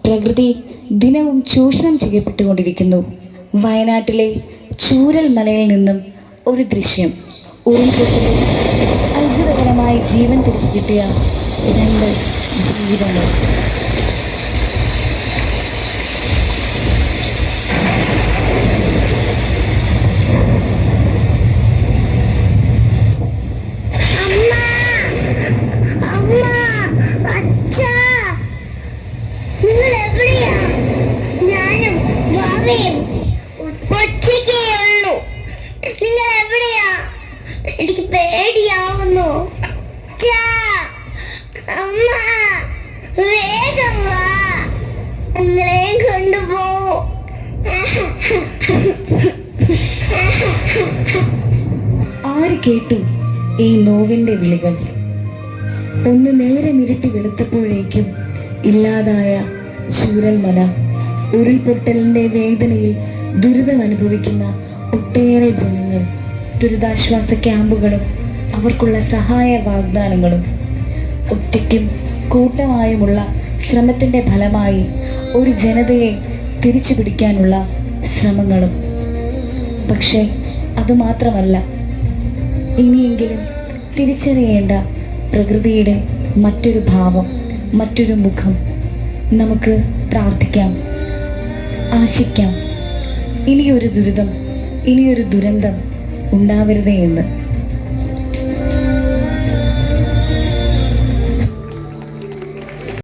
പ്രകൃതി ദിനവും ചൂഷണം ചെയ്യപ്പെട്ടുകൊണ്ടിരിക്കുന്നു. വയനാട്ടിലെ ചൂരൽ മലയിൽ നിന്നും ഒരു ദൃശ്യം. ഉരുൾപൊട്ടലിൽ അത്ഭുതകരമായി ജീവൻ തിരിച്ചു കിട്ടിയ 2 ജീവിതങ്ങൾ. നിങ്ങൾ എവിടെയാ? എനിക്ക് പേടിയാവുന്നു. അമ്മ വേഗം വാ, നിങ്ങളെയും കൊണ്ടുപോ. ആര് കേട്ടു ഈ നോവിന്റെ വിളികൾ? ഒന്ന് നേരം ഇരുട്ടി വെളുത്തപ്പോഴേക്കും ഇല്ലാതായ ചൂരൽമല. ഉരുൾപൊട്ടലിന്റെ വേദനയിൽ ദുരിതം അനുഭവിക്കുന്ന ഒട്ടേറെ ജനങ്ങൾ. ദുരിതാശ്വാസ ക്യാമ്പുകളും അവർക്കുള്ള സഹായ വാഗ്ദാനങ്ങളും. ഒറ്റയ്ക്കും കൂട്ടമായുമുള്ള ശ്രമത്തിന്റെ ഫലമായി ഒരു ജനതയെ തിരിച്ചു പിടിക്കാനുള്ള ശ്രമങ്ങളും. പക്ഷേ അതുമാത്രമല്ല, ഇനിയെങ്കിലും തിരിച്ചറിയേണ്ട പ്രകൃതിയുടെ മറ്റൊരു ഭാവം, മറ്റൊരു മുഖം. നമുക്ക് പ്രാർത്ഥിക്കാം, ആശിക്കാം, ഇനിയൊരു ദുരിതം, ഇനിയൊരു ദുരന്തം ഉണ്ടാവരുതേ എന്ന്.